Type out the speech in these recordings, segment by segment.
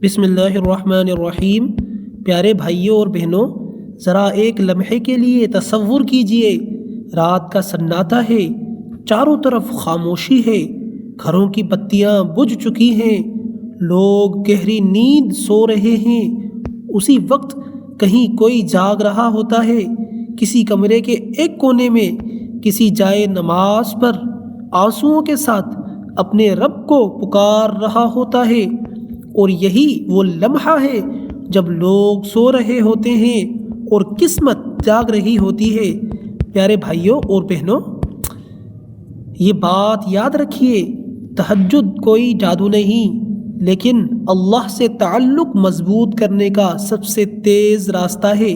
بسم اللہ الرحمن الرحیم۔ پیارے بھائیوں اور بہنوں، ذرا ایک لمحے کے لیے تصور کیجئے، رات کا سناٹا ہے، چاروں طرف خاموشی ہے، گھروں کی بتیاں بجھ چکی ہیں، لوگ گہری نیند سو رہے ہیں۔ اسی وقت کہیں کوئی جاگ رہا ہوتا ہے، کسی کمرے کے ایک کونے میں، کسی جائے نماز پر آنسوؤں کے ساتھ اپنے رب کو پکار رہا ہوتا ہے۔ اور یہی وہ لمحہ ہے جب لوگ سو رہے ہوتے ہیں اور قسمت جاگ رہی ہوتی ہے۔ پیارے بھائیوں اور بہنوں، یہ بات یاد رکھیے، تہجد کوئی جادو نہیں، لیکن اللہ سے تعلق مضبوط کرنے کا سب سے تیز راستہ ہے۔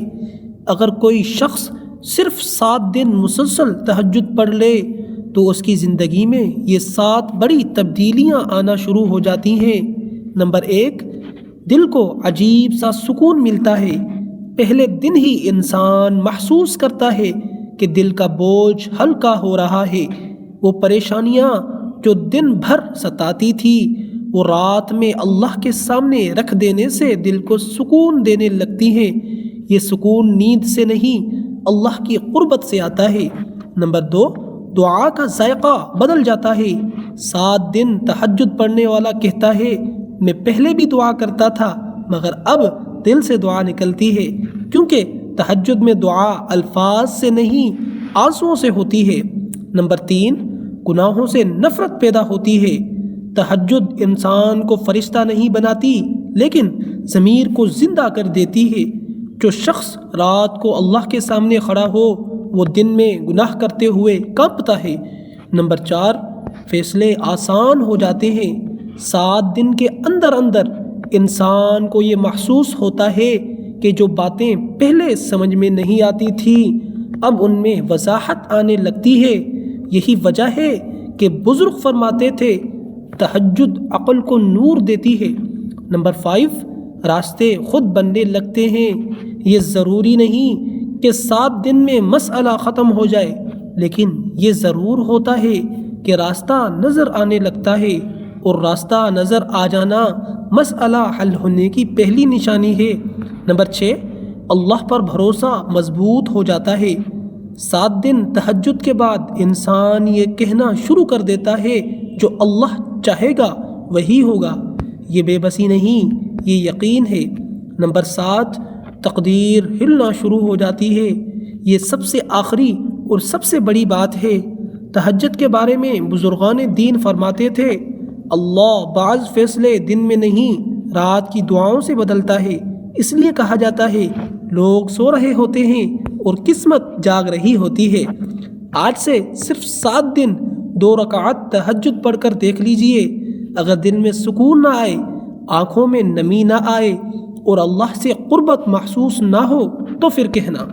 اگر کوئی شخص صرف 7 دن مسلسل تہجد پڑھ لے تو اس کی زندگی میں یہ 7 بڑی تبدیلیاں آنا شروع ہو جاتی ہیں۔ نمبر 1، دل کو عجیب سا سکون ملتا ہے۔ پہلے دن ہی انسان محسوس کرتا ہے کہ دل کا بوجھ ہلکا ہو رہا ہے۔ وہ پریشانیاں جو دن بھر ستاتی تھی، وہ رات میں اللہ کے سامنے رکھ دینے سے دل کو سکون دینے لگتی ہیں۔ یہ سکون نیند سے نہیں، اللہ کی قربت سے آتا ہے۔ نمبر 2، دعا کا ذائقہ بدل جاتا ہے۔ 7 دن تہجد پڑھنے والا کہتا ہے، میں پہلے بھی دعا کرتا تھا مگر اب دل سے دعا نکلتی ہے، کیونکہ تہجد میں دعا الفاظ سے نہیں، آنسوؤں سے ہوتی ہے۔ نمبر 3، گناہوں سے نفرت پیدا ہوتی ہے۔ تہجد انسان کو فرشتہ نہیں بناتی، لیکن ضمیر کو زندہ کر دیتی ہے۔ جو شخص رات کو اللہ کے سامنے کھڑا ہو، وہ دن میں گناہ کرتے ہوئے کانپتا ہے۔ نمبر 4، فیصلے آسان ہو جاتے ہیں۔ 7 دن کے اندر انسان کو یہ محسوس ہوتا ہے کہ جو باتیں پہلے سمجھ میں نہیں آتی تھیں، اب ان میں وضاحت آنے لگتی ہے۔ یہی وجہ ہے کہ بزرگ فرماتے تھے، تہجد عقل کو نور دیتی ہے۔ نمبر 5، راستے خود بننے لگتے ہیں۔ یہ ضروری نہیں کہ 7 دن میں مسئلہ ختم ہو جائے، لیکن یہ ضرور ہوتا ہے کہ راستہ نظر آنے لگتا ہے، اور راستہ نظر آ جانا مسئلہ حل ہونے کی پہلی نشانی ہے۔ نمبر 6، اللہ پر بھروسہ مضبوط ہو جاتا ہے۔ 7 دن تہجد کے بعد انسان یہ کہنا شروع کر دیتا ہے، جو اللہ چاہے گا وہی ہوگا۔ یہ بے بسی نہیں، یہ یقین ہے۔ نمبر 7، تقدیر ہلنا شروع ہو جاتی ہے۔ یہ سب سے آخری اور سب سے بڑی بات ہے۔ تہجد کے بارے میں بزرگان دین فرماتے تھے، اللہ بعض فیصلے دن میں نہیں، رات کی دعاؤں سے بدلتا ہے۔ اس لیے کہا جاتا ہے، لوگ سو رہے ہوتے ہیں اور قسمت جاگ رہی ہوتی ہے۔ آج سے صرف 7 دن 2 رکعت تہجد پڑھ کر دیکھ لیجئے۔ اگر دل میں سکون نہ آئے، آنکھوں میں نمی نہ آئے اور اللہ سے قربت محسوس نہ ہو تو پھر کہنا۔